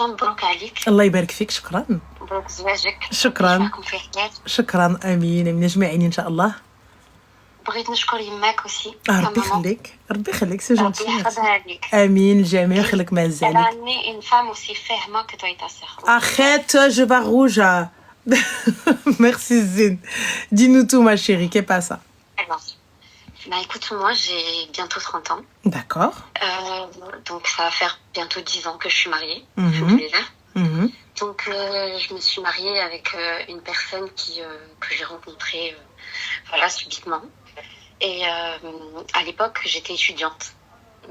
مبروك عليك. الله يبارك فيك. شكرا. مبروك زواجك. شكرا. نشوفكم في خير. شكرا. امين من اجمعين ان شاء الله. بغيت نشكر يماك اوسي ربي كماما. يخليك. ربي يخليك. سي ربي جونتي. يحفظها عليك. امين الجميع. خليك معز Elle a عليك. amené une femme aussi ferme que toi et ta sœur. Arrête, je vais rouge. Merci Zine. Dis-nous tout ma chérie, qu'est pas ça? Alors, bah écoute, moi j'ai bientôt 30 ans. D'accord. Donc ça va faire bientôt 10 ans que je suis mariée. Donc je me suis mariée avec une personne que j'ai rencontrée voilà, subitement. Et à l'époque, j'étais étudiante.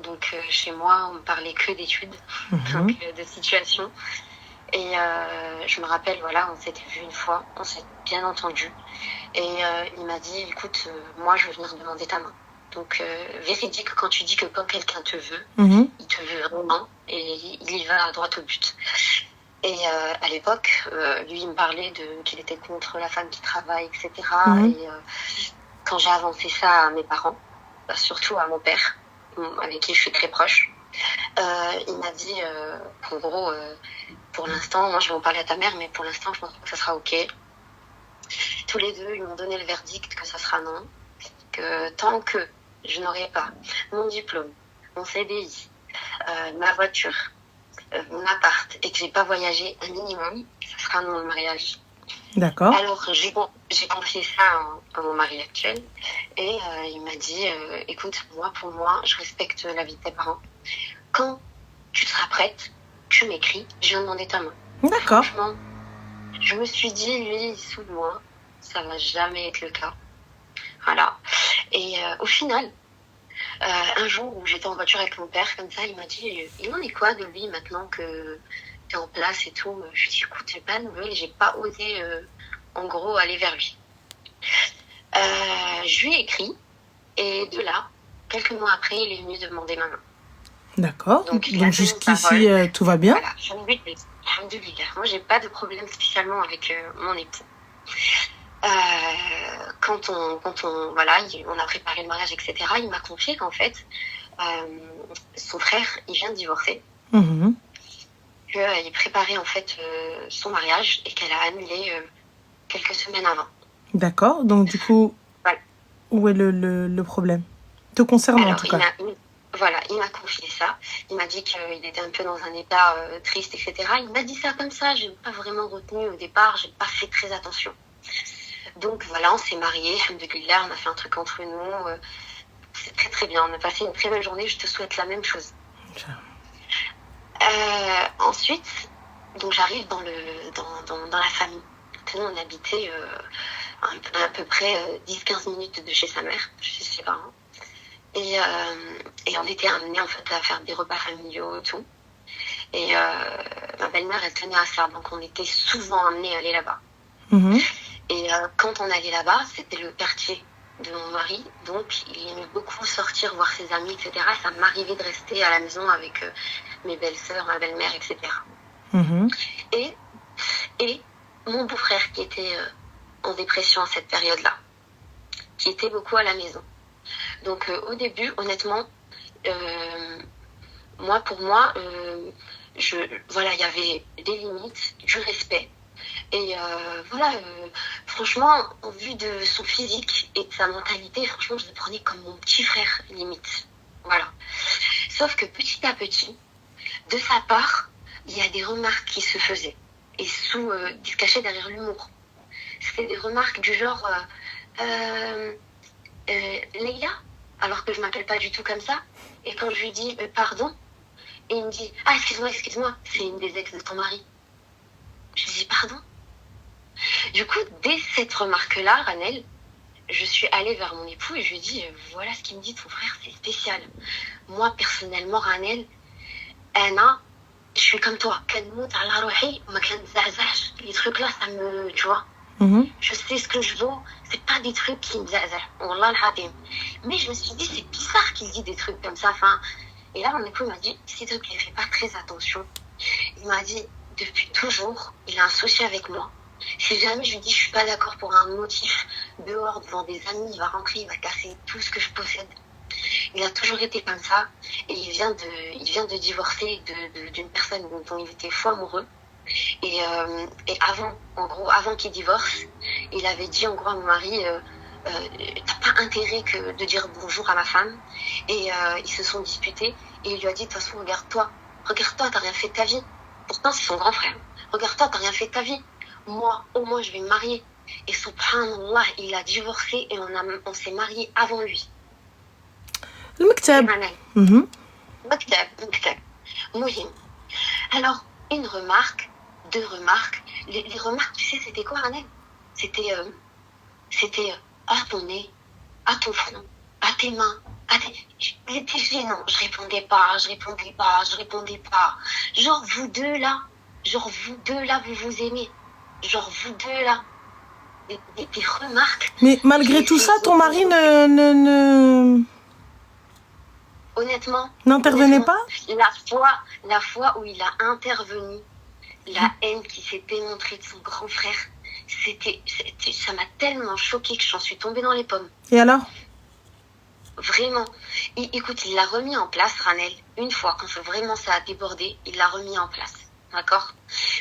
Donc chez moi, on ne parlait que d'études, donc de situation. Et je me rappelle, voilà, on s'était vu une fois, on s'est bien entendu. Et il m'a dit, écoute, moi je veux venir demander ta main. Donc véridique quand tu dis que quand quelqu'un te veut, il te veut vraiment et il y va à droite au but. Et à l'époque, lui, il me parlait qu'il était contre la femme qui travaille, etc. Et quand j'ai avancé ça à mes parents, surtout à mon père, avec qui je suis très proche, il m'a dit, en gros, pour l'instant, moi je vais en parler à ta mère, mais pour l'instant, je pense que ça sera OK. Tous les deux, ils m'ont donné le verdict que ça sera non, que tant que je n'aurai pas mon diplôme, mon CDI, ma voiture, mon appart et que j'ai pas voyagé un minimum, ça sera non le mariage. D'accord. Alors j'ai confié ça à mon mari actuel et il m'a dit écoute, pour moi, je respecte la vie de tes parents. Quand tu seras prête, tu m'écris, je viens demander ta main. D'accord. Franchement, je me suis dit, lui, sous moi, ça va jamais être le cas. Voilà. Et au final, un jour où j'étais en voiture avec mon père, comme ça, il m'a dit, il en est quoi de lui maintenant que t'es en place et tout? Je lui ai dit, écoute, j'ai pas de nouvelles, j'ai pas osé, en gros, aller vers lui. Je lui ai écrit, et de là, quelques mois après, il est venu demander ma main. D'accord. Donc jusqu'ici, tout va bien? Voilà, alhamdoulilah. Moi, j'ai pas de problème spécialement avec mon époux. Quand on a préparé le mariage, etc., il m'a confié qu'en fait, son frère, il vient de divorcer. Qu'il préparait en fait son mariage et qu'elle a annulé quelques semaines avant. D'accord. Donc du coup, voilà. Où est le problème? Te concernant. Alors, en tout cas. Voilà, il m'a confié ça. Il m'a dit qu'il était un peu dans un état triste, etc. Il m'a dit ça comme ça. Je n'ai pas vraiment retenu au départ. J'ai pas fait très attention. Donc voilà, on s'est mariés. Alhamdoulilah, on a fait un truc entre nous. C'est très très bien. On a passé une très belle journée. Je te souhaite la même chose. Ensuite, donc j'arrive dans la famille. Nous, on habitait à peu près 10-15 minutes de chez sa mère, chez ses parents. Et on était amenés en fait à faire des repas familiaux et tout. Et ma belle-mère, elle tenait à ça, donc on était souvent amenés à aller là-bas. Et quand on allait là-bas, c'était le quartier de mon mari, donc il aimait beaucoup sortir, voir ses amis, etc. Ça m'arrivait de rester à la maison avec mes belles-sœurs, ma belle-mère, etc. Et mon beau-frère qui était en dépression à cette période-là, qui était beaucoup à la maison. Donc au début, honnêtement, pour moi, il y avait des limites, du respect. Et franchement, au vu de son physique et de sa mentalité, franchement, je le prenais comme mon petit frère, limite. Voilà. Sauf que petit à petit, de sa part, il y a des remarques qui se faisaient. Et qui se cachaient derrière l'humour. C'était des remarques du genre Leïla, alors que je m'appelle pas du tout comme ça. Et quand je lui dis pardon, et il me dit ah excuse-moi, c'est une des ex de ton mari. Je lui dis pardon. Du coup, dès cette remarque-là, Ranel, je suis allée vers mon époux et je lui ai dit voilà ce qu'il me dit ton frère, c'est spécial. Moi personnellement, Ranel, je suis comme toi. Les trucs là, ça me, tu vois. Je sais ce que je vaux, c'est pas des trucs qui me zazah. Wallah al-hadim. Mais je me suis dit, c'est bizarre qu'il dit des trucs comme ça. Et là, mon époux m'a dit, s'il te plaît, fais pas très attention. Il m'a dit, depuis toujours, il a un souci avec moi. Si jamais je lui dis, je suis pas d'accord pour un motif dehors devant des amis, il va rentrer, il va casser tout ce que je possède. Il a toujours été comme ça. Et il vient de divorcer d'une personne dont il était fou amoureux. Et avant qu'il divorce, il avait dit en gros à mon mari, t'as pas intérêt que de dire bonjour à ma femme. Et ils se sont disputés. Et il lui a dit, de toute façon, regarde-toi, t'as rien fait de ta vie. Pourtant, c'est son grand frère. Regarde-toi, t'as rien fait de ta vie. Moi, au moins, je vais me marier. Et subhanallah, il a divorcé et on s'est mariés avant lui. المكتب. مكتب. مهم. Alors, une remarque, 2 remarques. Les remarques, tu sais, c'était quoi, Ranel? C'était à ton nez, à ton front, à tes mains. C'était gênant. Je répondais pas. Genre, vous deux là, vous vous aimez. Genre, vous deux là. Des remarques. Mais malgré tout ça, ton mari ne... Honnêtement, n'intervenait pas? La fois où il a intervenu, la haine qui s'est démontrée de son grand frère, ça m'a tellement choquée que j'en suis tombée dans les pommes. Et alors? Vraiment. Écoute, il l'a remis en place, Ranel. Une fois, quand vraiment ça a débordé, il l'a remis en place. D'accord?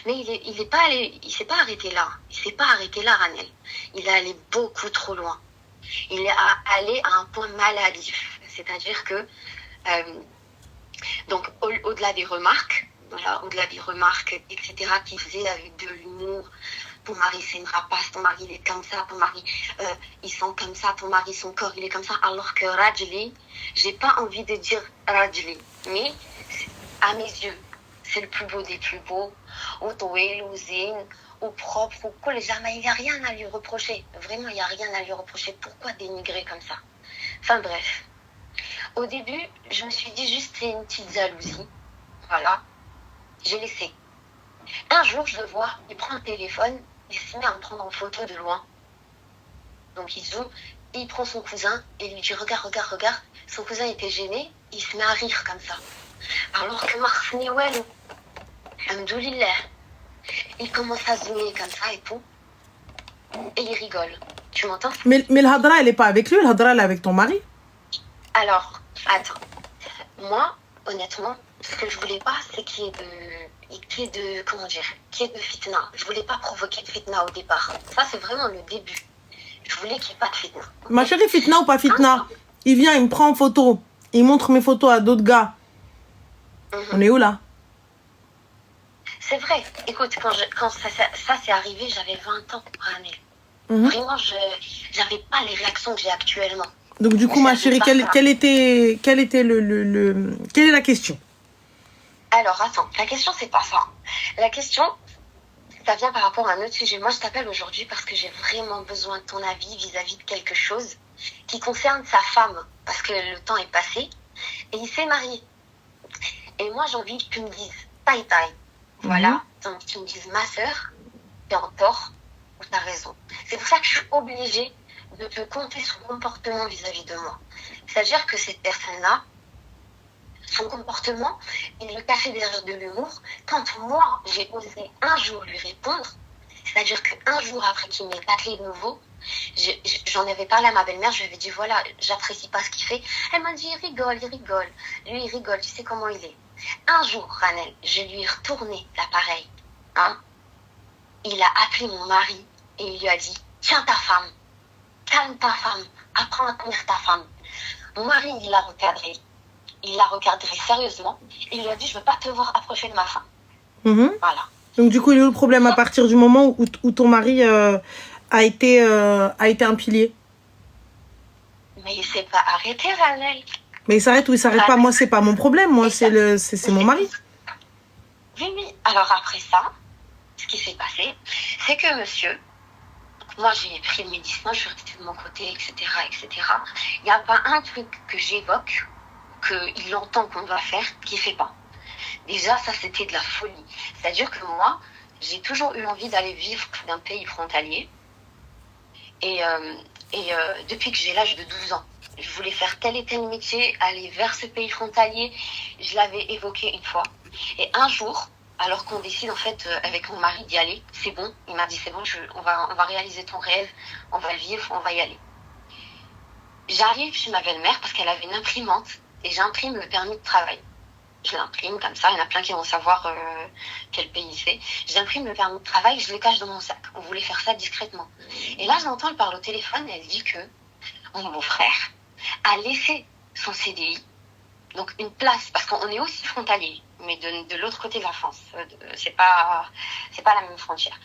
Mais il s'est pas arrêté là. Ranel. Il est allé beaucoup trop loin. Il est allé à un point maladif. C'est-à-dire que, donc, au-delà des remarques, etc., qu'il faisait avec de l'humour, ton mari c'est une rapace, ton mari il est comme ça, ton mari il sent comme ça, ton mari son corps il est comme ça, alors que Rajli, j'ai pas envie de dire Rajli, mais à mes yeux, c'est le plus beau des plus beaux, ou doué, ou zine, ou propre, ou quoi, jamais, il n'y a rien à lui reprocher, vraiment il n'y a rien à lui reprocher, pourquoi dénigrer comme ça? Enfin bref, au début, je me suis dit juste c'est une petite jalousie, voilà, j'ai laissé. Un jour, je le vois, il prend le téléphone, il se met à me prendre en photo de loin. Donc il zoome, et il prend son cousin et il lui dit regarde. Son cousin était gêné, il se met à rire comme ça. Alors que Marfni Well, alhamdoulilah, il commence à zoomer comme ça et tout. Et il rigole. Tu m'entends? Mais le Hadra, elle n'est pas avec lui, le Hadra, elle est avec ton mari. Alors, attends. Moi, honnêtement, ce que je voulais pas, c'est qu'il y ait de fitna. Je voulais pas provoquer de fitna au départ. Ça, c'est vraiment le début. Je voulais qu'il n'y ait pas de fitna. Ma chérie, fitna ou pas fitna, il vient, il me prend en photo, il montre mes photos à d'autres gars. On est où là? C'est vrai. Écoute, quand ça s'est arrivé, j'avais 20 ans, Ranel. Vraiment, j'avais pas les réactions que j'ai actuellement. Donc du coup, ma chérie, quelle est la question? Alors, attends, la question, c'est pas ça. La question, ça vient par rapport à un autre sujet. Moi, je t'appelle aujourd'hui parce que j'ai vraiment besoin de ton avis vis-à-vis de quelque chose qui concerne sa femme. Parce que le temps est passé et il s'est marié. Et moi, j'ai envie que tu me dises taille. Voilà. Donc, tu me dises ma sœur, t'es en tort ou t'as raison. C'est pour ça que je suis obligée de te compter son comportement vis-à-vis de moi. C'est-à-dire que cette personne-là, son comportement, il le cachait derrière de l'humour. Quand moi, j'ai osé un jour lui répondre, c'est-à-dire qu'un jour après qu'il m'ait taclé de nouveau, j'en avais parlé à ma belle-mère, je lui avais dit, voilà, j'apprécie pas ce qu'il fait. Elle m'a dit, il rigole. Lui, il rigole, tu sais comment il est. Un jour, Ranel, je lui ai retourné l'appareil. Il a appelé mon mari et il lui a dit, tiens ta femme, calme ta femme, apprends à tenir ta femme. Mon mari, il l'a recadré sérieusement. Il lui a dit, je veux pas te voir approcher de ma femme. Voilà. Donc du coup, il y a eu le problème à partir du moment où ton mari a été un pilier. Mais il s'est pas arrêté, Ranel. Mais il s'arrête ou il s'arrête pas, moi c'est pas mon problème, moi c'est mon mari. Oui. Alors après ça, ce qui s'est passé, c'est que monsieur, moi j'ai pris le médicament, je suis restée de mon côté, etc. Il n'y a pas un truc que j'évoque, qu'il entend qu'on va faire, qu'il fait pas. Déjà, ça c'était de la folie. C'est-à-dire que moi, j'ai toujours eu envie d'aller vivre d'un pays frontalier. Et depuis que j'ai l'âge de 12 ans, je voulais faire tel et tel métier, aller vers ce pays frontalier. Je l'avais évoqué une fois. Et un jour, alors qu'on décide en fait avec mon mari d'y aller, c'est bon. Il m'a dit c'est bon, on va réaliser ton rêve, on va le vivre, on va y aller. J'arrive chez ma belle-mère parce qu'elle avait une imprimante et j'imprime le permis de travail. Je l'imprime comme ça, il y en a plein qui vont savoir quel pays c'est. J'imprime le permis de travail, je le cache dans mon sac. On voulait faire ça discrètement. Et là, j'entends, elle parle au téléphone et elle dit que mon beau-frère a laissé son CDI, donc une place, parce qu'on est aussi frontalier, mais de l'autre côté de la France. C'est pas la même frontière.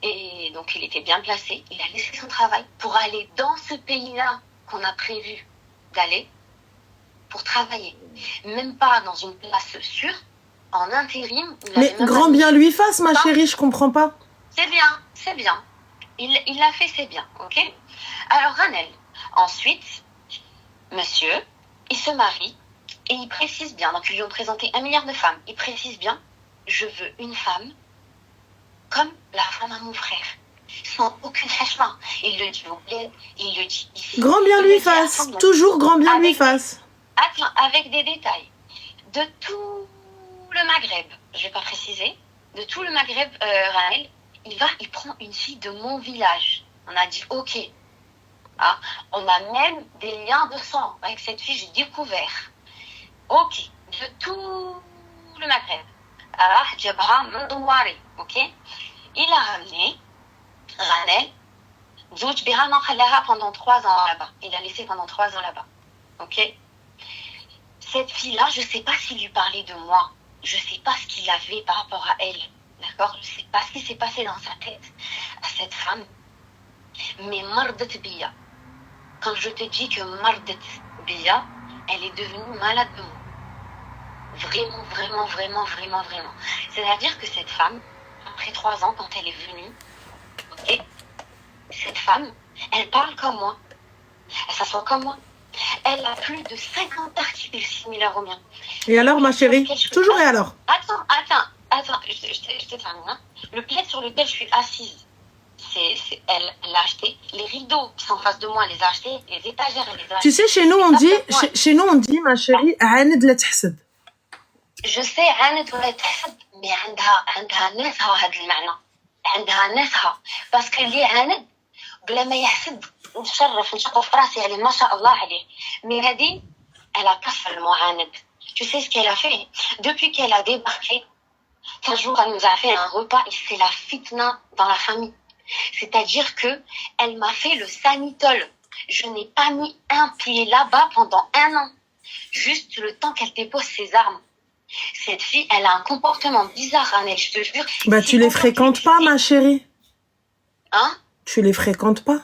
Et donc, il était bien placé. Il a laissé son travail pour aller dans ce pays-là qu'on a prévu d'aller pour travailler. Même pas dans une place sûre, en intérim. Mais grand bien lui fasse, ma chérie, je comprends pas. C'est bien. Il l'a fait, c'est bien, ok? Alors, Ranel, ensuite, monsieur, il se marie et il précise bien, donc ils lui ont présenté 1 milliard de femmes, il précise bien, je veux une femme comme la femme à mon frère, sans aucune hachma. Il le dit au bled, il le dit ici. Grand bien lui fasse, toujours grand bien lui fasse. Attends, avec des détails. De tout le Maghreb, je vais pas préciser, de tout le Maghreb, Ranel, il prend une fille de mon village. On a dit, ok. Ah, on a même des liens de sang avec cette fille, j'ai découvert. Ok, de tout le Maghreb. Alors, Djabra Mandouari, ok. Il a ramené Ranel, Zouj Biran Khalaha pendant 3 ans là-bas. Il a laissé pendant 3 ans là-bas, ok. Cette fille-là, je sais pas s'il lui parlait de moi. Je sais pas ce qu'il avait par rapport à elle, d'accord. Je sais pas ce qui s'est passé dans sa tête à cette femme. Mais Mardat Biya, quand je te dis que Mardat Biya, elle est devenue malade de moi. Vraiment. C'est-à-dire que cette femme, après 3 ans, quand elle est venue, ok, cette femme, elle parle comme moi. Elle s'assoit comme moi. Elle a plus de 50 articles similaires aux miens. Et alors, ma chérie? Toujours et alors? Attends, je te termine. Hein. Le plaid sur lequel je suis assise, elle l'a acheté. Les rideaux qui sont en face de moi, elle les a achetés. Les étagères, elle les a achetés. Tu sais, chez nous, on dit, ma chérie, عاند لا تحسد. Je sais, عاند ولا تحسد, mais عندها ناسها هذا المعنى. عندها ناسها. Parce que اللي عاند بلا ما يحسد نشقف راسي عليه ما شاء الله عليه. Mais هذه, elle a كفر المعاند. Tu sais ce qu'elle a fait? Depuis qu'elle a débarqué, 15 jours, elle nous a fait un repas et c'est la fitna dans la famille. C'est-à-dire que elle m'a fait le sanitol. Je n'ai pas mis un pied là-bas pendant 1 an. Juste le temps qu'elle dépose ses armes. Cette fille, elle a un comportement bizarre, Annelle, je te jure. Bah, tu les fréquentes pas, ma chérie. Hein? Tu les fréquentes pas.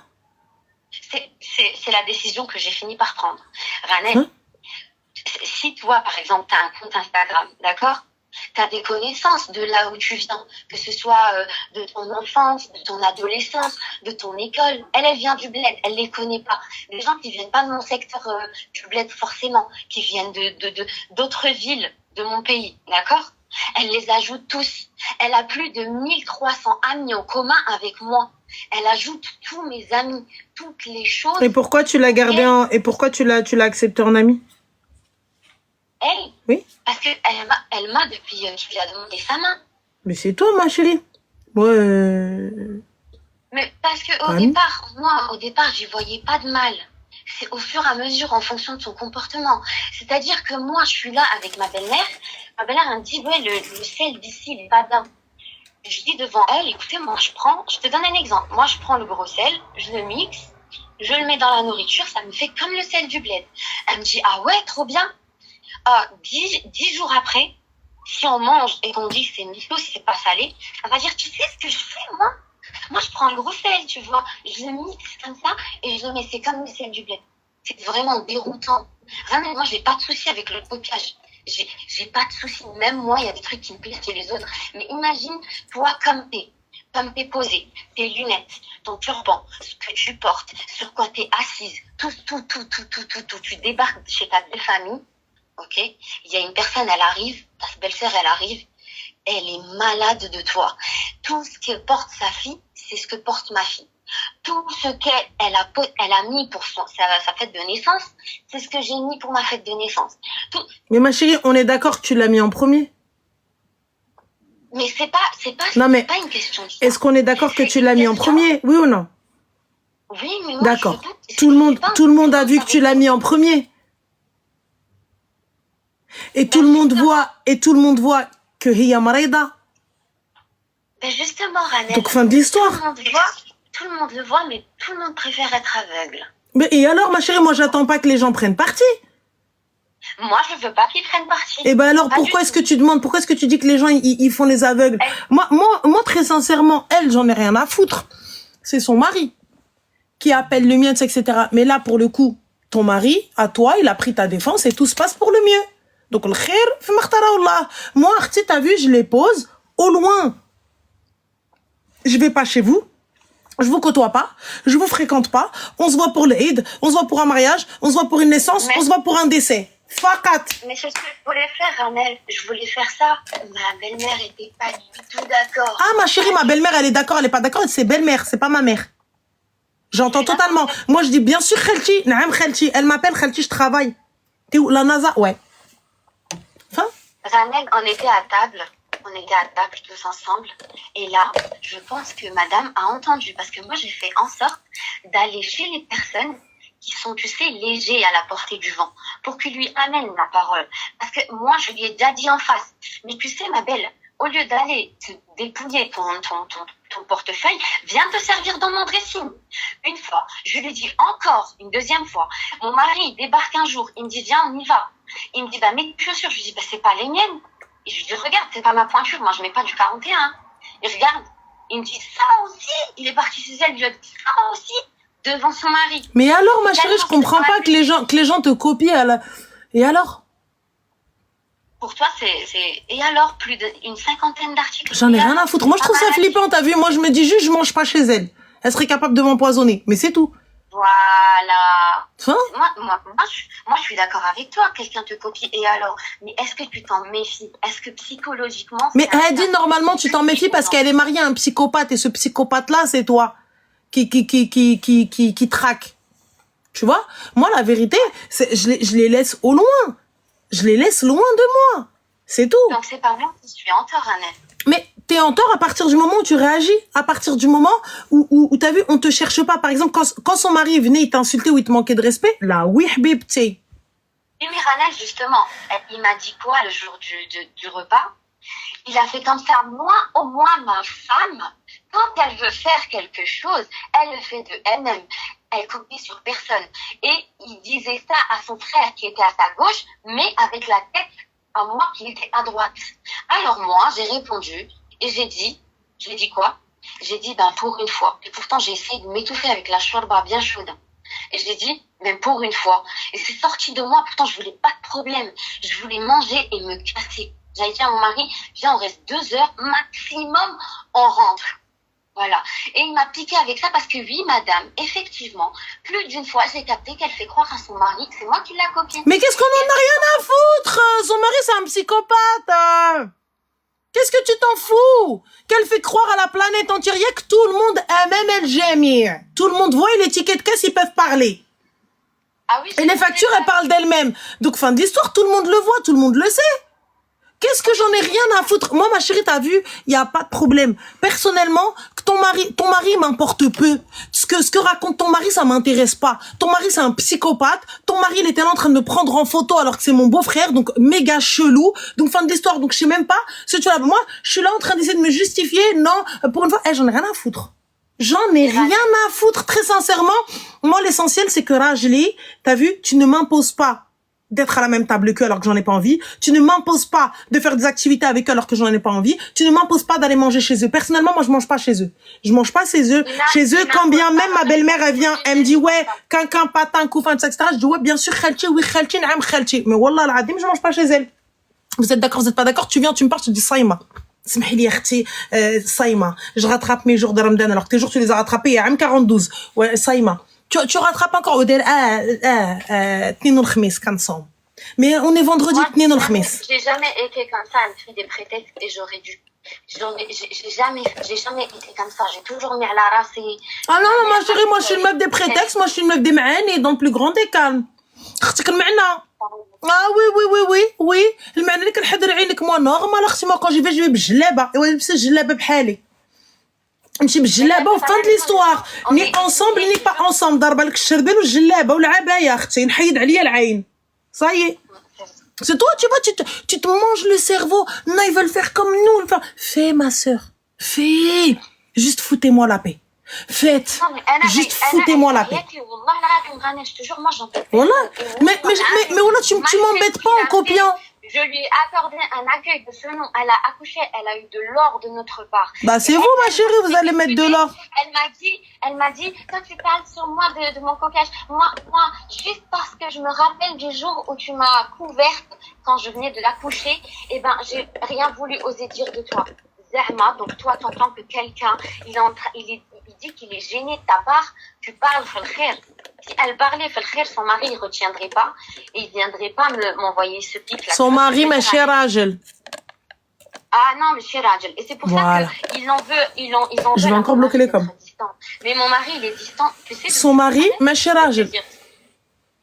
C'est la décision que j'ai fini par prendre. Ranel, si toi, par exemple, tu as un compte Instagram, d'accord? Tu as des connaissances de là où tu viens, que ce soit de ton enfance, de ton adolescence, de ton école. Elle vient du bled, elle les connaît pas. Des gens qui viennent pas de mon secteur du bled forcément, qui viennent d'autres villes de mon pays, d'accord? Elle les ajoute tous. Elle a plus de 1300 amis en commun avec moi. Elle ajoute tous mes amis, toutes les choses. Et pourquoi tu l'as gardée et pourquoi tu l'as acceptée en ami? Elle? Oui. Parce qu'elle m'a depuis qu'il lui a demandé sa main. Mais c'est toi, ma chérie. Ouais. Mais parce que au départ, j'y voyais pas de mal. C'est au fur et à mesure, en fonction de son comportement. C'est-à-dire que moi, je suis là avec ma belle-mère. Ma belle-mère, elle me dit, ouais, le sel d'ici, il est pas bien. Je dis devant elle, écoutez, moi, je te donne un exemple. Moi, je prends le gros sel, je le mixe, je le mets dans la nourriture, ça me fait comme le sel du bled. Elle me dit, ah ouais, trop bien. 10 jours après, si on mange et qu'on dit que c'est mytho, si c'est pas salé, elle va dire, tu sais ce que je fais, moi? Moi, je prends le gros sel, tu vois, je le mixe comme ça et je le mets, c'est comme le sel du bled. C'est vraiment déroutant. Vraiment, moi, j'ai pas de souci avec le copiage. J'ai pas de souci. Même moi, il y a des trucs qui me plaisent chez les autres. Mais imagine, toi, comme t'es posée, tes lunettes, ton turban, ce que tu portes, sur quoi t'es assise, tout. Tu débarques chez ta belle famille, ok? Il y a une personne, elle arrive, ta belle-sœur, elle arrive, elle est malade de toi. Tout ce que porte sa fille, c'est ce que porte ma fille. Tout ce qu'elle a mis pour sa fête de naissance, c'est ce que j'ai mis pour ma fête de naissance. Tout. Mais ma chérie, on est d'accord que tu l'as mis en premier? Mais c'est pas pas une question de ça. Est-ce qu'on est d'accord que tu l'as mis en premier? Oui ou non? Oui, mais moi, d'accord. Tout le monde a vu que tu l'as mis en premier. Et tout le monde voit que Hiya Marida. Ben justement, Ranel. Donc, fin de l'histoire. Tout le monde le voit, mais tout le monde préfère être aveugle. Mais et alors, ma chérie, moi, j'attends pas que les gens prennent parti. Moi, je veux pas qu'ils prennent parti. Et ben alors, pourquoi est-ce que tu demandes, pourquoi est-ce que tu dis que les gens, ils font les aveugles? Moi, très sincèrement, elle, j'en ai rien à foutre. C'est son mari qui appelle le mien, etc. Mais là, pour le coup, ton mari, à toi, il a pris ta défense et tout se passe pour le mieux. Donc, le khair, moi, Arti, t'as vu, je les pose au loin. Je vais pas chez vous. Je vous côtoie pas. Je vous fréquente pas. On se voit pour le Eid. On se voit pour un mariage. On se voit pour une naissance. On se voit pour un décès. Fakat. Mais c'est ce que je voulais faire, Ranel. Je voulais faire ça. Ma belle-mère était pas du tout d'accord. Ah, ma chérie, ma belle-mère, elle est d'accord, elle est pas d'accord. C'est belle-mère, c'est pas ma mère. J'entends totalement. Moi, je dis bien sûr Khalti. Naam Khalti. Elle m'appelle Khalti, je travaille. T'es où? La NASA? Ouais. Enfin? Ranel, on était à table tous ensemble. Et là, je pense que madame a entendu. Parce que moi, j'ai fait en sorte d'aller chez les personnes qui sont, tu sais, légers à la portée du vent. Pour qu'ils lui amènent la parole. Parce que moi, je lui ai déjà dit en face. Mais tu sais, ma belle, au lieu d'aller te dépouiller ton portefeuille, viens te servir dans mon dressing. Une fois, je lui dis encore, une deuxième fois. Mon mari débarque un jour, il me dit, viens, on y va. Il me dit, bah, mets tes chaussures. Je lui dis, bah, c'est pas les miennes. Et je lui dis, regarde, c'est pas ma pointure, moi je mets pas du 41. Et regarde, il me dit, ça aussi. Il est parti chez elle, il lui a dit, ça aussi, devant son mari. Mais alors, ma chérie, je comprends pas que les gens te copient. Et alors? Pour toi, c'est... Et alors, plus d'une cinquantaine d'articles. J'en ai rien à foutre. Moi, je trouve ça flippant, t'as vu? Moi, je me dis juste, je mange pas chez elle. Elle serait capable de m'empoisonner. Mais c'est tout. Voilà. Hein? Moi, je suis d'accord avec toi. Quelqu'un te copie. Et alors? Mais est-ce que tu t'en méfies? Est-ce que psychologiquement... Mais elle dit, normalement, tu t'en méfies parce qu'elle est mariée à un psychopathe. Et ce psychopathe-là, c'est toi. Qui traque. Tu vois? Moi, la vérité, je les laisse au loin. Je les laisse loin de moi. C'est tout. Donc, c'est pas moi qui suis en tort, Annette. Mais t'es en tort à partir du moment où tu réagis. À partir du moment où t'as vu, on te cherche pas. Par exemple, quand son mari venait, il t'insultait ou il te manquait de respect, là, oui, habibti. Oui, mais Ranel, justement, il m'a dit quoi le jour du repas? Il a fait comme ça. Moi, au moins, ma femme, quand elle veut faire quelque chose, elle le fait de elle-même. Elle copie sur personne. Et il disait ça à son frère qui était à sa gauche, mais avec la tête à moi qui était à droite. Alors moi, j'ai répondu et j'ai dit quoi? J'ai dit, ben pour une fois. Et pourtant, j'ai essayé de m'étouffer avec la shorba bien chaude. Et j'ai dit, ben pour une fois. Et c'est sorti de moi, pourtant je voulais pas de problème. Je voulais manger et me casser. J'avais dit à mon mari, viens, on reste 2 heures maximum, on rentre. Voilà. Et il m'a piqué avec ça parce que oui, madame, effectivement, plus d'une fois, j'ai capté qu'elle fait croire à son mari que c'est moi qui l'a copié. Mais qu'est-ce qu'on en a rien à foutre? Son mari, c'est un psychopathe. Qu'est-ce que tu t'en fous? Qu'elle fait croire à la planète entière que tout le monde a même elle gémir. Tout le monde voit et les tickets de caisse, ils peuvent parler. Ah oui, et les factures, elles parlent d'elles-mêmes. Donc, fin d'histoire, tout le monde le voit, tout le monde le sait. Qu'est-ce que j'en ai rien à foutre? Moi, ma chérie, t'as vu, il y a pas de problème. Personnellement, que ton mari m'importe peu. Ce que raconte ton mari, ça m'intéresse pas. Ton mari, c'est un psychopathe. Ton mari, il était là en train de me prendre en photo alors que c'est mon beau-frère, donc méga chelou. Donc, fin de l'histoire. Donc, je sais même pas ce que tu as. Moi, je suis là en train d'essayer de me justifier. Non, pour une fois, j'en ai rien à foutre. J'en ai rien à foutre, très sincèrement. Moi, l'essentiel, c'est que Rajli, t'as vu, tu ne m'imposes pas d'être à la même table qu'eux alors que j'en ai pas envie. Tu ne m'imposes pas de faire des activités avec eux alors que j'en ai pas envie. Tu ne m'imposes pas d'aller manger chez eux. Personnellement, moi, je mange pas chez eux. Je mange pas chez eux. Chez eux, quand bien même ma belle-mère, elle vient, elle me dit, ouais, quinquin, patin, coufin, etc. Je dis, ouais, bien sûr, khalti, oui, khalti, naam, khalti. Mais wallah, al-adim, je mange pas chez elle. Vous êtes d'accord, vous êtes pas d'accord? Tu viens, tu me parles, tu te dis, Saïma. Smahili, akhti, Saïma. Je rattrape mes jours de Ramadan alors que tes jours, tu les as rattrapés il y a 42. Ouais, Saïma. Tu rattrapes encore au del, Tnin al-Khamis, quand somme. Mais on est vendredi, Tnin al-Khamis. J'ai jamais été comme ça, elle me fait des prétextes et j'aurais dû. J'ai jamais été comme ça, j'ai toujours mis à la race et... Ah non, ma chérie, moi je suis une meuf des prétextes, moi je suis une meuf des maani, dans le plus grand des calmes. اختك المعنى. Ah oui. المعنى اللي كنحضر عينك moi normal اختي moi quand j'y vais بالجلابه ولبس الجلابه بحالي. نمشي بالجلابه وفان l'histoire ni ensemble ni pas ensemble ضربه لك الشربل والجلابه والعبايه اختي نحيد عليا العين صايي c'est toi tu vois tu te manges le cerveau non ils veulent faire comme nous fais ma sœur fais juste foutez-moi la paix faites juste foutez-moi la paix voilà mais voilà tu m'embêtes pas en copiant. Je lui ai accordé un accueil de ce nom. Elle a accouché, elle a eu de l'or de notre part. Bah c'est vous ma chérie, vous allez mettre de l'or. Elle m'a dit, quand tu parles sur moi de mon coquillage, moi, juste parce que je me rappelle du jour où tu m'as couverte quand je venais de l'accoucher, eh ben j'ai rien voulu oser dire de toi. Zahma, donc toi t'entends que quelqu'un, il dit qu'il est gêné de ta part, tu parles fil khair. Si elle parlait fil khair, son mari ne retiendrait pas et il viendrait pas m'envoyer ce pic là. Son mari ماشي راجل. Ah non, monsieur Rajel. Et c'est pour ça qu'ils en veulent, ils en veulent. Je vais encore bloquer les coms. Mais mon mari, il est distant. Tu sais, son mari ماشي راجل.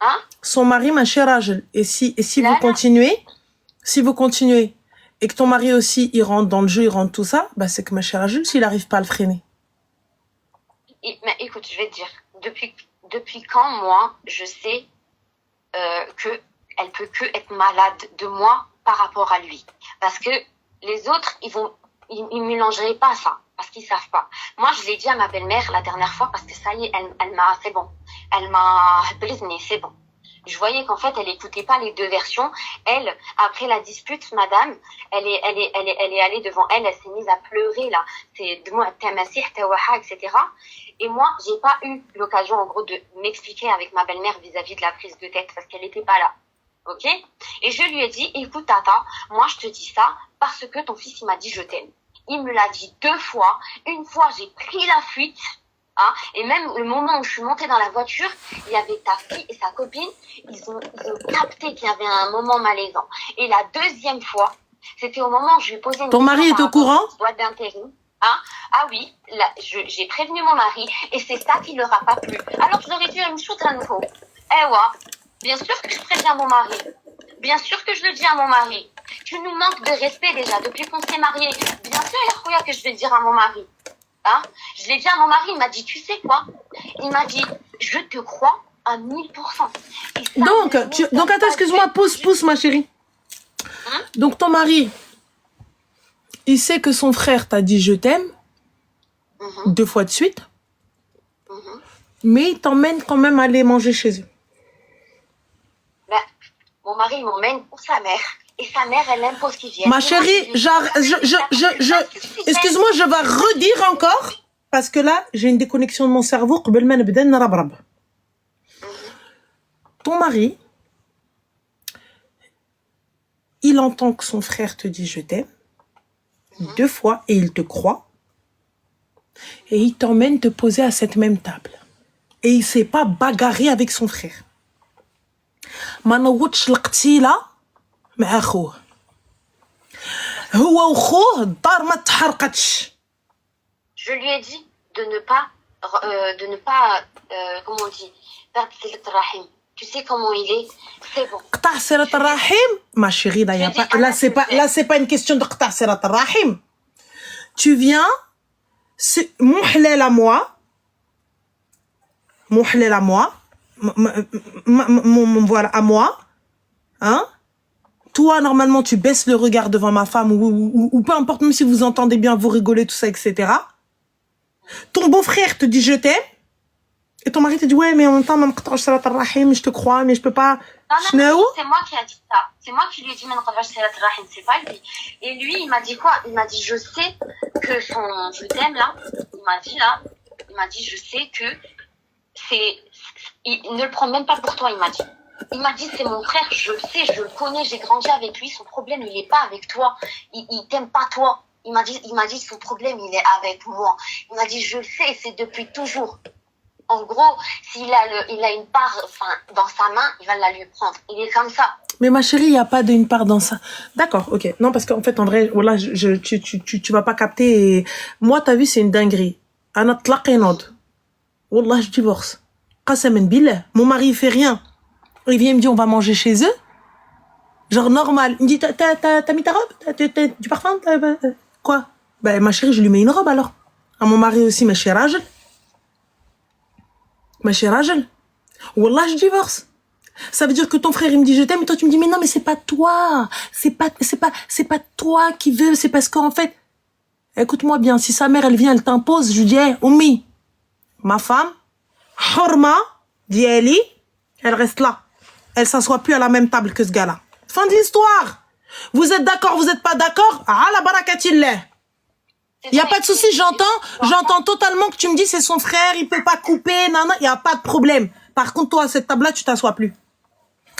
Hein? Son mari ماشي راجل. Et si vous continuez et que ton mari aussi il rentre dans le jeu, il rentre tout ça, bah c'est que ماشي راجل s'il arrive pas à le freiner. Mais écoute, je vais te dire, depuis quand moi je sais que elle peut que être malade de moi par rapport à lui, parce que les autres ils mélangeraient pas ça parce qu'ils savent pas. Moi je l'ai dit à ma belle-mère la dernière fois parce que ça y est, elle m'a c'est bon, elle m'a brisé, c'est bon. Je voyais qu'en fait elle écoutait pas les deux versions. Elle, après la dispute, madame, elle est allée devant elle s'est mise à pleurer là, c'est de moi tamasih tawaha, etc. Et moi j'ai pas eu l'occasion en gros de m'expliquer avec ma belle-mère vis-à-vis de la prise de tête parce qu'elle était pas là. Ok? Et je lui ai dit, écoute Tata, moi je te dis ça parce que ton fils il m'a dit je t'aime. Il me l'a dit 2 fois. Une fois j'ai pris la fuite. Hein, et même le moment où je suis montée dans la voiture, il y avait ta fille et sa copine, ils ont capté qu'il y avait un moment malaisant. Et la deuxième fois, c'était au moment où je lui ai posé une question. Ton mari est au courant? Boîte d'intérim. Hein? Ah oui, là, j'ai prévenu mon mari et c'est ça qui leur a pas plu. Alors je leur ai dit une chose à nouveau. Eh ouais, bien sûr que je préviens mon mari. Bien sûr que je le dis à mon mari. Tu nous manques de respect déjà depuis qu'on s'est mariés. Bien sûr, Yakhouya, que je vais le dire à mon mari. Hein? Je l'ai dit à mon mari, il m'a dit, tu sais quoi? Il m'a dit, je te crois à 1000%. Donc attends, excuse-moi, pousse ma chérie. Donc ton mari, il sait que son frère t'a dit je t'aime 2 fois de suite, mais il t'emmène quand même à aller manger chez eux. Ben, mon mari il m'emmène pour sa mère. Et sa mère, elle impose qu'il vienne. Ma chérie, excuse-moi, je vais redire encore, parce que là, j'ai une déconnexion de mon cerveau. Ton mari, il entend que son frère te dit je t'aime 2 fois et il te croit. Et il t'emmène te poser à cette même table. Et il s'est pas bagarré avec son frère. منوضش القتيله مع اخوه هو وخوه الدار ما تحرقتش. Je lui ai dit de ne pas comment on dit perdre صلة الرحم. Tu sais comment il est, c'est bon. قطع صلة الرحم ma chérie, là c'est pas une question de قطع صلة الرحم. Tu viens, c'est mon halal à moi, voilà à moi, hein? Toi, normalement, tu baisses le regard devant ma femme ou peu importe, même si vous entendez bien, vous rigolez, tout ça, etc. Ton beau-frère te dit je t'aime. Et ton mari te dit, ouais, mais en même temps, je te crois, mais je peux pas. Non, c'est moi qui a dit ça. C'est moi qui lui ai dit, c'est pas lui. Et lui, il m'a dit quoi? Il m'a dit, je sais que son je t'aime là, il m'a dit, je sais que il ne le prend même pas pour toi, il m'a dit. Il m'a dit, c'est mon frère, je le sais, je le connais, j'ai grandi avec lui, son problème, il est pas avec toi. Il t'aime pas toi. Il m'a dit, son problème, il est avec moi. Il m'a dit, je le sais, c'est depuis toujours. En gros, s'il a une part dans sa main, il va la lui prendre. Il est comme ça. Mais ma chérie, il n'y a pas d'une part dans ça. D'accord, ok. Non, parce qu'en fait, en vrai, voilà, tu vas pas capter. Et... Moi, ta vie, c'est une dinguerie. Ana tlaqinod. Wallah, je divorce. Qasamen billah. Mon mari, il fait rien. Il vient me dire, on va manger chez eux. Genre normal. Il me dit, t'as mis ta robe? Du parfum? Quoi? Ben, ma chérie, je lui mets une robe alors. à mon mari aussi, mais chez Rajel. Mais chez Rajel. Wallah, je divorce. Ça veut dire que ton frère, il me dit je t'aime, et toi, tu me dis, mais non, mais c'est pas toi. C'est pas toi qui veux, c'est parce qu'en fait, écoute-moi bien, si sa mère, elle vient, elle t'impose, je lui dis, hey, Oumi, ma femme, Horma, Diali, elle reste là. Elle s'assoit plus à la même table que ce gars-là. Fin d'histoire. Vous êtes d'accord, vous êtes pas d'accord? Ah, la barakatillah. Il y a pas de souci, j'entends totalement que tu me dis c'est son frère, il peut pas couper, nana, il y a pas de problème. Par contre, toi, à cette table-là, tu t'assois plus.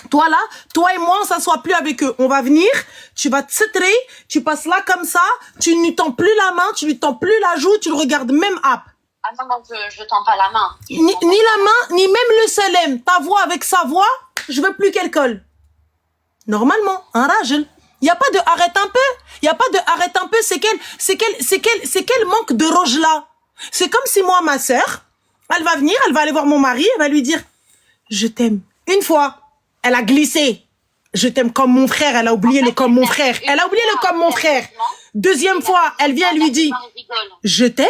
Toi là, toi et moi, on s'assoit plus avec eux. On va venir, tu vas te citrer, tu passes là comme ça, tu ne lui tends plus la main, tu lui tends plus la joue, tu le regardes même up. Ah non, je tends pas la main. Ni la main, ni même le salem. Ta voix avec sa voix, je veux plus qu'elle colle. Normalement, un rajel. Il y a pas de arrête un peu. Il y a pas de arrête un peu, c'est quel manque de roge là. C'est comme si moi, ma sœur, elle va venir, elle va aller voir mon mari, elle va lui dire je t'aime. Une fois, elle a glissé. Je t'aime comme mon frère, elle a oublié le comme mon frère. Elle a oublié le comme mon frère. Deuxième fois, elle vient, elle lui dit je t'aime.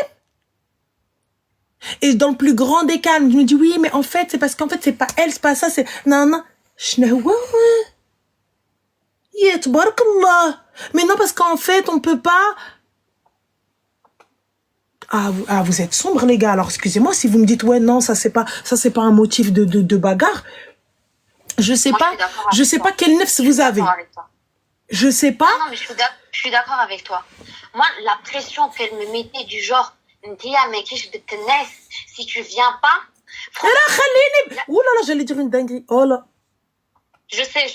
Et dans le plus grand des calmes, je me dis oui, mais en fait, c'est parce qu'en fait, c'est pas elle, c'est pas ça, c'est non. Mais non, parce qu'en fait, on peut pas. Vous êtes sombres, les gars. Alors, excusez-moi si vous me dites ouais, non, ça c'est pas un motif de bagarre. Je sais pas quel nefs vous avez. Je sais pas. Non, mais je suis d'accord avec toi. Moi, la pression qu'elle me mettait du genre, si tu viens pas. Ouh là là, j'allais dire une dinguerie. Oh là. Je sais,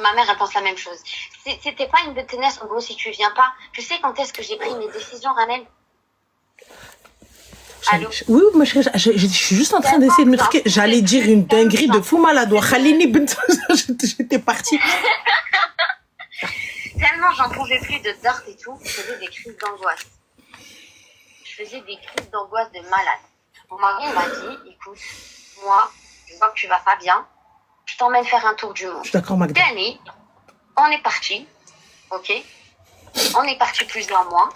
ma mère, elle pense la même chose. C'était pas une bétonesse, en gros, si tu viens pas. Tu sais quand est-ce que j'ai pris mes décisions, Ranel? Allô? Oui, moi, je suis juste en train d'essayer de me truquer. J'allais dire une dinguerie de fou malade. J'étais partie. Tellement j'en pouvais plus de dart et tout, je faisais des crises d'angoisse. De malade. Mon mari m'a dit, écoute, moi, je vois que tu vas pas bien. Je t'emmène faire un tour du monde. Je suis d'accord, Magda. Danny, on est parti, ok? On est parti plusieurs mois.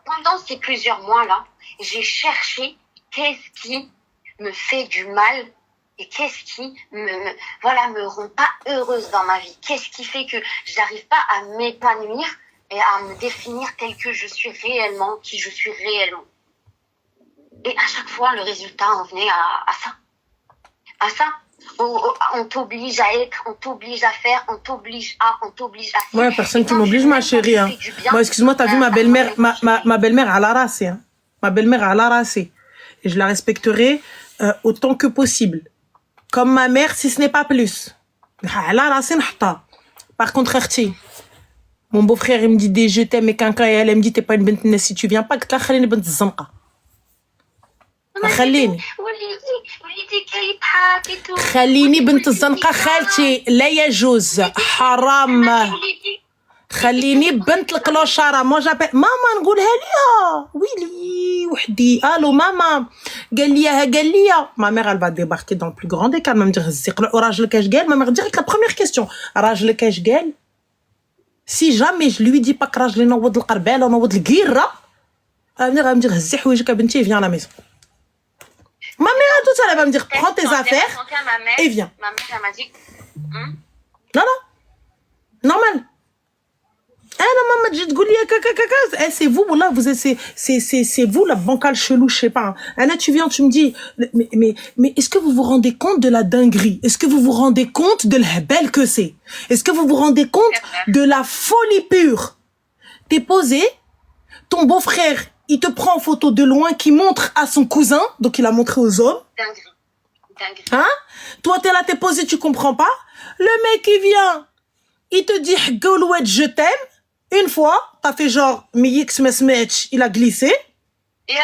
Pendant ces plusieurs mois-là, j'ai cherché qu'est-ce qui me fait du mal et qu'est-ce qui me rend pas heureuse dans ma vie. Qu'est-ce qui fait que j'arrive pas à m'épanouir et à me définir tel que je suis réellement, qui je suis réellement. Et à chaque fois, le résultat en venait à ça. À ça. On t'oblige à être, on t'oblige à faire, on t'oblige à. Ouais, personne qui m'oblige, ma chérie. Hein. Moi, excuse-moi, t'as vu ma belle-mère, ma belle-mère à la race. Hein. Ma belle-mère à la race. Et je la respecterai autant que possible. Comme ma mère, si ce n'est pas plus. Par contre, mon beau-frère, il me dit je t'aime, et quand elle me dit t'es pas une bente si tu viens pas, que t'as une bente zanqa. خليني بنت الزنقة خالتي لا يجوز حرام خليني بنت الكلوشارة مو جابي ماما نقولها ليها ويلي وحدي الو ماما قال ليا ما ميغ elle va débarquer dans le plus grand des cas ما مدير هزي راجلك اش قال ما ميغ direct la première question راجلك اش قال si jamais je lui dis pas que راجلي نوض القربالة ونوض القيرة غادي هزي حوايجك بنتي viens à la maison. Ma mère, tout ça, elle va me dire, prends tes affaires et viens. Ma mère, elle m'a dit... Non. Normal. Non, maman, je te dis, c'est vous, là, c'est vous, la bancale chelou, je sais pas. Là, tu viens, tu me dis, mais est-ce que vous vous rendez compte de la dinguerie? Est-ce que vous vous rendez compte de la belle que c'est? Est-ce que vous vous rendez compte de la folie pure? T'es posé, ton beau-frère, il te prend en photo de loin, qui montre à son cousin, donc il a montré aux hommes. Dinguerie. Hein? Toi, t'es là, t'es posé, tu comprends pas. Le mec, il vient, il te dit, Goulouette, je t'aime. Une fois, t'as fait genre, match, il a glissé. Et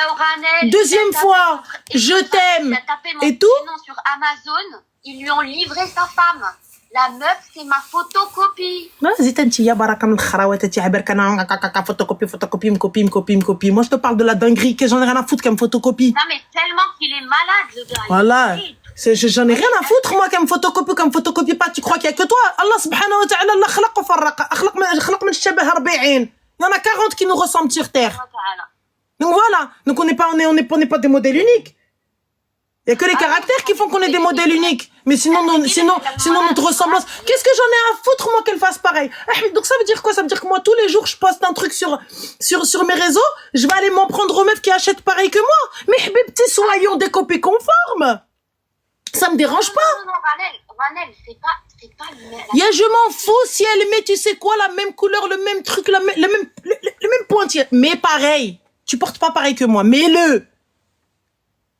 deuxième fois, je t'aime. Et tout. Sur Amazon, ils lui ont livré sa femme. La meuf, c'est ma photocopie. Vas-y, t'es ya baraka min kharaouat, t'es aberkana, photocopie, m'copie. Moi, je te parle de la dinguerie, que j'en ai rien à foutre qu'elle me photocopie. Non, mais tellement qu'il est malade, le gars. Voilà. J'en ai rien à foutre, moi, qu'elle me photocopie pas. Tu crois qu'il y a que toi? Allah subhanahu wa ta'ala, Allah khalaq wa farraqa. Khalaq min shabah 40. Il y en a 40 qui nous ressemblent sur terre. Donc voilà. Donc on n'est pas des modèles uniques. Il y a que les caractères qui font qu'on est des modèles uniques. Mais sinon notre ressemblance. Qu'est-ce que j'en ai à foutre, moi, qu'elle fasse pareil? Donc ça veut dire quoi? Ça veut dire que moi, tous les jours, je poste un truc sur mes réseaux, je vais aller m'en prendre aux meufs qui achètent pareil que moi. Mais petits, soyons des copies conformes. Ça me dérange pas. Non, Ranel, c'est pas le même. Je m'en fous si elle met, tu sais quoi, la même couleur, le même truc, le même pointillé. Mais pareil. Tu portes pas pareil que moi. Mets-le.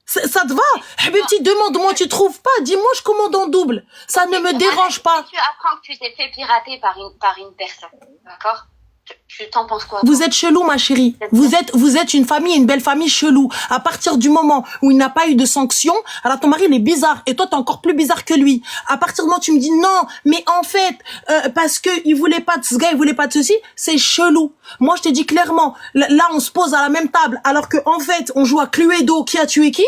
Ça te va? Habibti, demande-moi, tu trouves pas? Dis-moi, je commande en double. Ça ne me dérange pas. Si tu apprends que tu t'es fait pirater par une personne, d'accord? Tu t'en penses quoi? Vous êtes chelou, ma chérie. Vous êtes une famille, une belle famille chelou. À partir du moment où il n'a pas eu de sanction, alors ton mari, il est bizarre. Et toi, t'es encore plus bizarre que lui. À partir du moment où tu me dis non, mais en fait, parce que il voulait pas de ce gars, il voulait pas de ceci, c'est chelou. Moi, je te dis clairement, là, on se pose à la même table, alors que, en fait, on joue à Cluedo, qui a tué qui?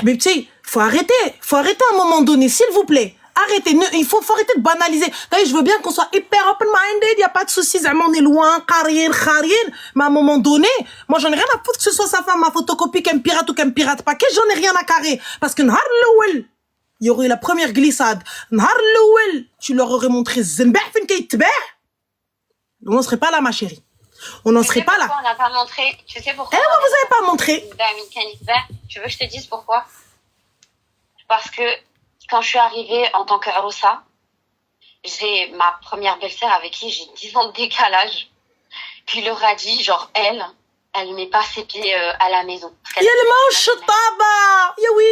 Mais tu sais, faut arrêter à un moment donné, s'il vous plaît. Arrêtez, il faut arrêter de banaliser. D'ailleurs, je veux bien qu'on soit hyper open-minded, il y a pas de soucis, on est loin, kharien, mais à un moment donné, moi j'en ai rien à foutre que ce soit sa femme, ma photocopie, qu'elle me pirate ou qu'elle me pirate pas, j'en ai rien à carrer. Parce que Nahar l'ouel, il y aurait eu la première glissade. Nahar l'ouel, tu leur aurais montré Zenbeh fin kaytbeh. On n'en serait pas là, ma chérie. On n'en serait pas là. On n'a pas montré. Tu sais pourquoi? Vous avez pas montré. Tu veux que je te dise pourquoi? Parce que quand je suis arrivée en tant que Aroussa, j'ai ma première belle-sœur avec qui j'ai 10 ans de décalage, qui leur a dit, genre, elle met pas ses pieds à la maison. Il y a le mot chetaba. Oui.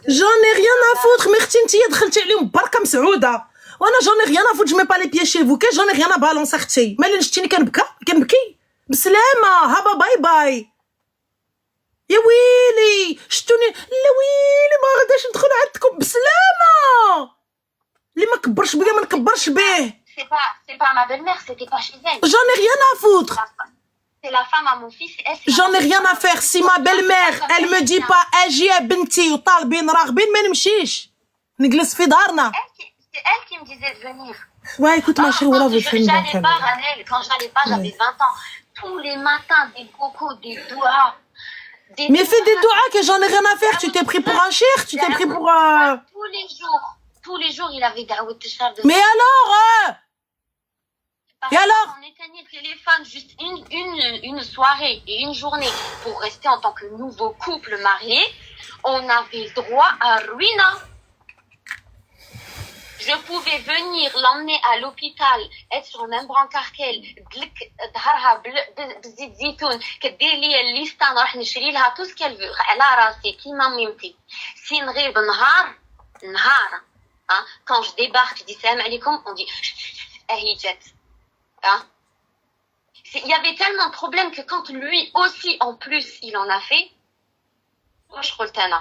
J'en ai rien à foutre. Merci, j'en ai rien à foutre, je mets pas les pieds chez vous. J'en ai rien à balancer. Mais haba bye bye. يا ويلي شتوني لا ويلي ما غاداش ندخل عندكم بسلامه اللي ما كبرش بيا ما نكبرش به. C'est pas ma belle-mère, c'était pas chez elle. J'en ai rien à foutre. C'est la femme à mon fils. J'en ai rien à faire. Si ma belle-mère elle me dit pas اجي يا بنتي وطالبين راغبين ما نمشيش نجلس في دارنا. C'est elle qui me disait de venir. Ouais, écoute ma chérie, voilà vous faites. Quand j'allais pas, j'avais 20 ans. Tous les matins des cocos, des doigts. Mais fais des doigts que j'en ai rien à faire. Tu t'es pris pour un cher, tu t'es pris pour Tous les jours, il avait daoud tchar de. Mais alors Et alors on éteignait le téléphone juste une soirée et une journée pour rester en tant que nouveau couple marié. On avait droit à ruina. Je pouvais venir l'emmener à l'hôpital, être sur le même brancard qu'elle, tout ce qu'elle veut. Elle a rasé, qui m'a mimti. Si n'rib nahar, quand je débarque, je dis salam alaikum, on dit ahijet. Il y avait tellement de problèmes que quand lui aussi, en plus, il en a fait, moi je retena.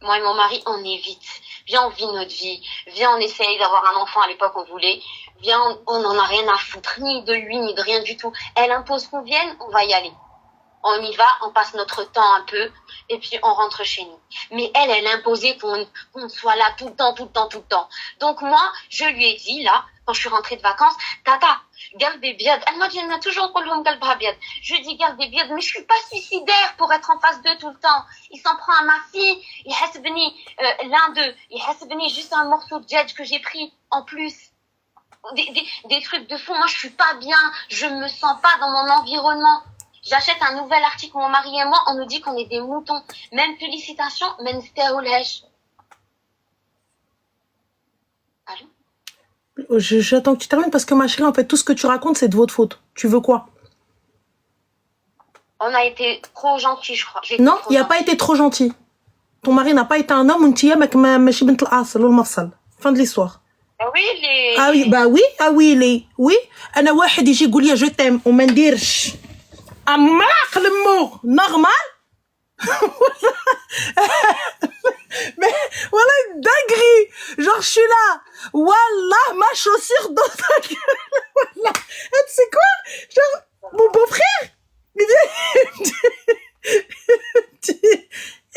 Moi et mon mari, on évite. Viens, on vit notre vie. Viens, on essaye d'avoir un enfant à l'époque, on voulait. Viens, on n'en a rien à foutre, ni de lui, ni de rien du tout. Elle impose qu'on vienne, on va y aller. On y va, on passe notre temps un peu, et puis on rentre chez nous. Mais elle imposait qu'on soit là tout le temps. Donc moi, je lui ai dit, là, quand je suis rentrée de vacances, Tata, garde des biades. Elle m'a dit, elle m'a toujours dit, je lui dis, garde des biades, mais je suis pas suicidaire pour être en face d'eux tout le temps. Il s'en prend à ma fille, il hasbni, l'un d'eux, il hasbni juste un morceau de jet que j'ai pris en plus. Des trucs de fou, moi je suis pas bien, je me sens pas dans mon environnement. J'achète un nouvel article, mon mari et moi, on nous dit qu'on est des moutons. Même félicitations, mais n'stéolèche. Allô? J'attends que tu termines parce que ma chérie, en fait, tout ce que tu racontes, c'est de votre faute. Tu veux quoi? On a été trop gentils, je crois. Non, il n'a pas été trop gentil. Ton mari n'a pas été un homme, fin de l'histoire. Oui, les... Ah oui, bah oui, oui. أنا واحد يجي يقول لي je t'aime وما نديرش. أماق المو normal. Mais voilà une dinguerie. Genre je suis là. Wallah, ma chaussure dans ta gueule. Wallah. Et tu sais quoi? Genre mon beau-frère, il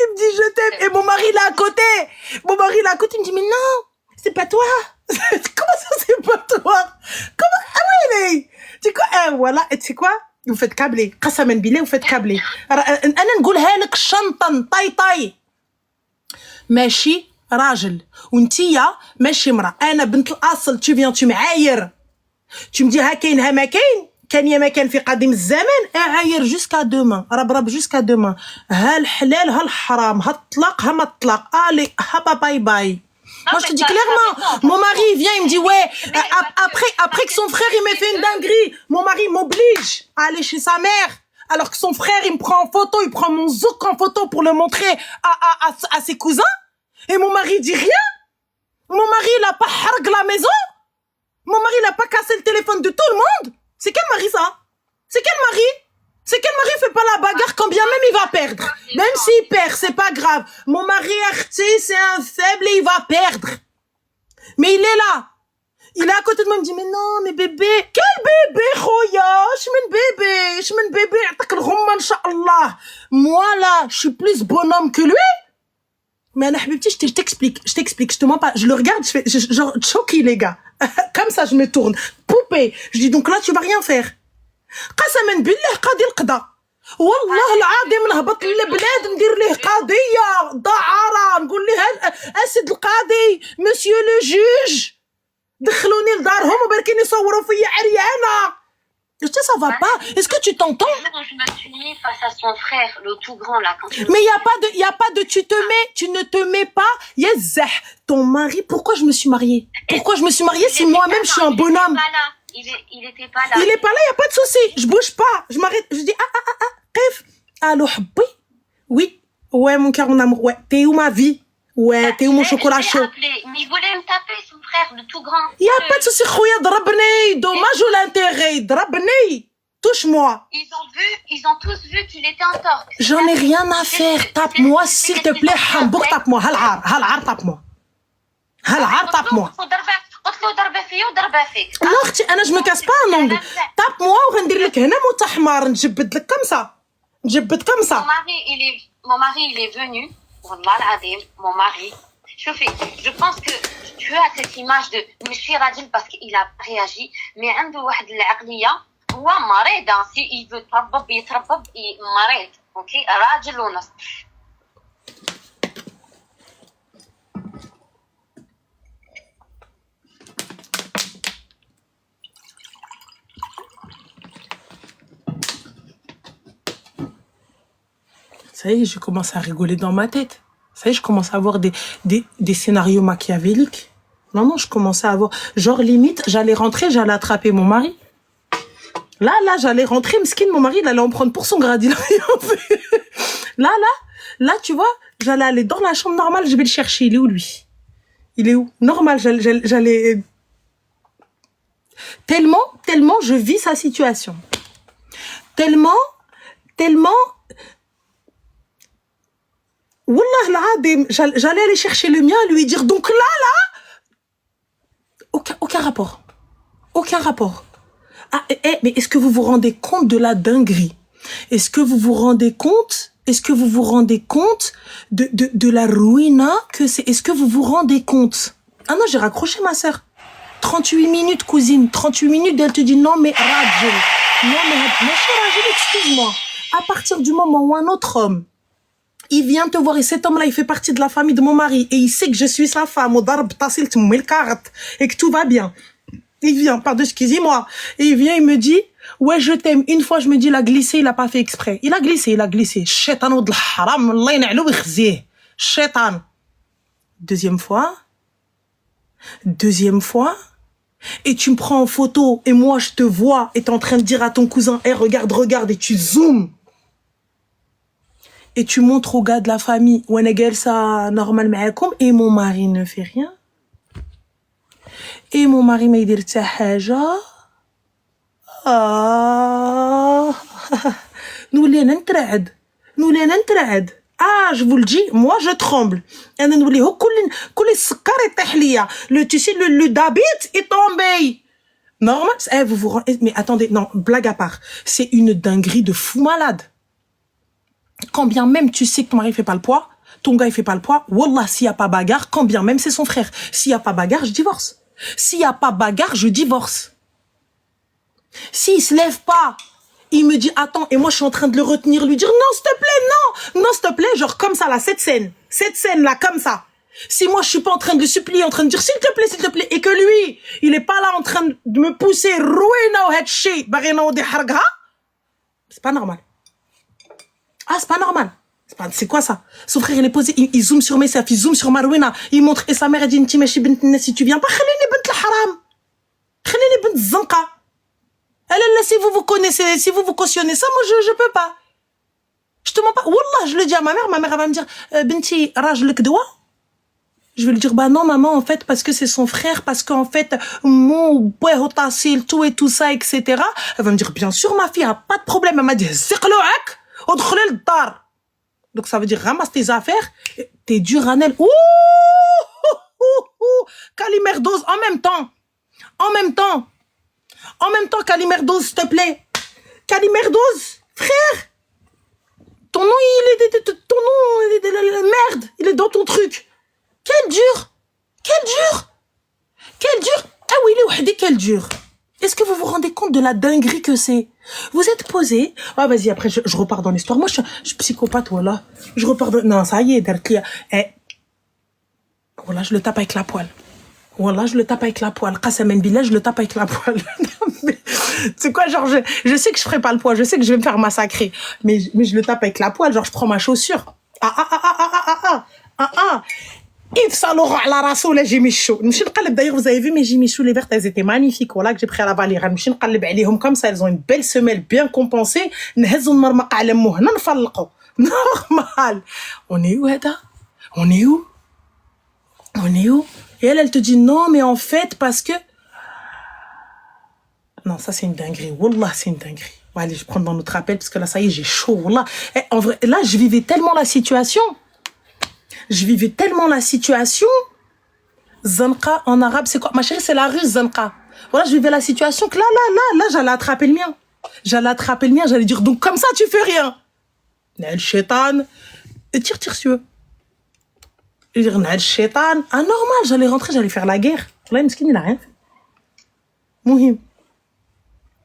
me dit je t'aime. Et mon mari là à côté. Il me dit mais non, c'est pas toi. Comment ça c'est pas toi? Comment voilà, et tu sais quoi? Vous faites câbler. قسما بالله vous faites câbler. أنا نقولها لك شنطن طاي ماشي راجل وانتيا ماشي مرأة. أنا بنت الأصل tu معاير tu me dis ها كاين ها ما كان يا ما كان في قديم الزمان عاير جوسكا دومان رب جوسكا دومان. ها الحلال ها الحرام ها الطلاق ها ما الطلاق allez هابا باي باي. Moi, je te dis clairement, mon mari vient, il me dit, ouais, après que son frère, il m'ait fait une dinguerie, mon mari m'oblige à aller chez sa mère, alors que son frère, il me prend en photo, il prend mon zouk en photo pour le montrer à ses cousins, et mon mari dit rien. Mon mari, il a pas harg la maison. Mon mari, il a pas cassé le téléphone de tout le monde. C'est quel mari, ça? C'est quel mari? C'est quel mari fait pas la bagarre quand bien même il va perdre. Même s'il perd, c'est pas grave. Mon mari Arti, c'est un faible et il va perdre. Mais il est là. Il est à côté de moi, il me dit, mais non, mais bébé. Quel bébé, khoya? Je m'en bébé. Moi, là, je suis plus bonhomme que lui. Mais je t'explique, je te mens pas. Je le regarde, je fais, genre, choqué, les gars. Comme ça, je me tourne. Poupée. Je dis, donc là, tu vas rien faire. قسما بالله قاضي القضاء والله العظيم نهبط للبلاد ندير ليه قضيه دعاره نقول ليه اسد القاضي مسيو لو جوج دخلوني لدارهم وبركين يصوروا فيا عريانه. Je sais, ça va pas. Est-ce que tu t'entends? Je me suis mis face à son frère, le tout grand là. Mais il y a pas de tu ne te mets pas. Yazah, ton mari. Pourquoi je me suis mariée? Pourquoi je me suis mariée si moi-même je suis un bonhomme? Il était pas là. Il est pas là, il y a pas de souci. Je bouge pas. Je m'arrête. Je dis Kef. Allô, Habbi? Oui. Ouais, mon cœur, mon amour. Ouais. T'es où ma vie? Ouais, t'es où mon chocolat chaud? Mais il voulait me taper, son frère, le tout grand. Il y a pas de souci, khoya, drabni. Dommage ou l'intérêt. Drabni. Touche-moi. Ils ont tous vu qu'il était en tort. J'en ai rien à faire. Tape-moi, s'il te plaît. Hambouk, tape-moi. Hal'ar, tape-moi. Hal'ar, tape-moi. Non, انا je me casse pas un ongle. Tape-moi وغندير لك هنا موت احمر نجبد لك comme ça. نجبد comme ça. Mon mari il est venu. والله العظيم mon mari. Je pense que tu as cette image de مشي راجل parce qu'il a réagi mais عنده واحد العقلية هو مريض si il veut يتربب مريض. اوكي راجل ونص. Ça y est, je commence à rigoler dans ma tête. Ça y est, je commence à avoir des scénarios machiavéliques. Non, je commençais à avoir... Genre, limite, j'allais rentrer, j'allais attraper mon mari. Là, j'allais rentrer, Mskin, mon mari, il allait en prendre pour son grade. Il a rien fait. Là, tu vois, j'allais aller dans la chambre normale, je vais le chercher. Il est où, lui? Il est où? Normal, j'allais... Tellement je vis sa situation. Tellement... Wallah l'adem, j'allais aller chercher le mien et lui dire donc là aucun rapport. Ah mais est-ce que vous vous rendez compte de la dinguerie? Est-ce que vous vous rendez compte de la ruina que c'est? Est-ce que vous vous rendez compte? Ah non, j'ai raccroché ma sœur. 38 minutes cousine, 38 minutes elle te dit non mais rajul. Non mais rajul, excuse-moi. À partir du moment où un autre homme il vient te voir et cet homme-là, il fait partie de la famille de mon mari et il sait que je suis sa femme, et que tout va bien. Il vient par-dessus, excusez-moi, et il vient, il me dit, ouais, je t'aime. Une fois, je me dis, il a glissé, il a pas fait exprès. Il a glissé. Shaitan ou de haram, Allah y'na'lou yakhzih. Shaitan. Deuxième fois, et tu me prends en photo et moi, je te vois et t'es en train de dire à ton cousin, hey, regarde, et tu zoomes. Et tu montres au gars de la famille, ça normal معاكم, et mon mari ne fait rien. Et mon mari ما يدير حتى حاجة. نولينا نترعد. Ah, je vous le dis, moi je tremble. انا نوليه كل السكر يطيح ليا. Tu sais le dabit est tombé. Normal, vous vous rendez, mais attendez, non, blague à part. C'est une dinguerie de fou malade. Quand bien même tu sais que ton mari fait pas le poids, ton gars il fait pas le poids, wallah, s'il y a pas bagarre, quand bien même c'est son frère. S'il y a pas bagarre, je divorce. S'il se lève pas, il me dit attends, et moi je suis en train de le retenir, lui dire non s'il te plaît, non s'il te plaît, genre comme ça là, cette scène là comme ça. Si moi je suis pas en train de le supplier, en train de dire s'il te plaît, et que lui, il est pas là en train de me pousser, c'est pas normal. Ah, c'est pas normal. C'est quoi ça? Son frère il est posé, il zoome sur Messaf, il zoome sur Marwena, il montre, et sa mère elle dit si tu viens pas, khalini bint al-haram, khalini bint zanqa. Elle, si vous vous connaissez, si vous vous cautionnez ça, moi je peux pas. Je te mens pas. Wallah, je le dis à ma mère elle va me dire binti rajlek doua. Je vais lui dire bah non maman en fait parce que c'est son frère, parce qu'en fait mon père tasil tout et tout ça etc. Elle va me dire bien sûr ma fille, pas de problème. Elle m'a dit ziqlouak udkhul al-dar. Donc ça veut dire ramasse tes affaires, t'es dur Ranel. Ouh Calimerdose en même temps. Calimerdose, s'il te plaît. Calimerdose, frère. Ton nom, merde, il est dans ton truc. Quel dur. Ah oui, quel dur. Est-ce que vous vous rendez compte de la dinguerie que c'est? Vous êtes posé. Ah, vas-y, après, je repars dans l'histoire. Moi, je suis psychopathe, voilà. Je repars dans... Non, ça y est, Darkia. Voilà, je le tape avec la poêle. Qasamen billah, je le tape avec la poêle. C'est quoi, genre, je sais que je ferai pas le poids, je sais que je vais me faire massacrer. Mais je le tape avec la poêle, genre, je prends ma chaussure. Yves Saint Laurent à la rasso, là, j'ai mis chaud. D'ailleurs, vous avez vu mes Jimichou, les vertes, elles étaient magnifiques. Voilà, que j'ai pris à la Valère. Comme ça, elles ont une belle semelle bien compensée. Normal. On est où, Ada? On est où? Et elle te dit non, mais en fait, parce que... Non, ça, c'est une dinguerie. Wallah, c'est une dinguerie. Bon, allez, je prends dans notre appel, parce que là, ça y est, j'ai chaud. Wallah. En vrai, là, je vivais tellement la situation. Zanqa, en arabe, c'est quoi? Ma chérie, c'est la russe, Zanqa. Voilà, je vivais la situation que là, j'allais attraper le mien. J'allais dire, donc, comme ça, tu fais rien. Nel chétan. Tire, si tu veux. Je vais dire, Nel chétan. Ah, normal, j'allais rentrer, j'allais faire la guerre. Là, Mskin, il a rien fait. Mouhim.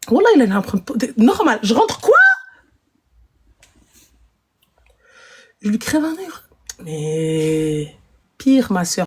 Wallah, il est en train de... Normal, je rentre quoi? Je lui crève un œil. Mais... Pire, ma sœur.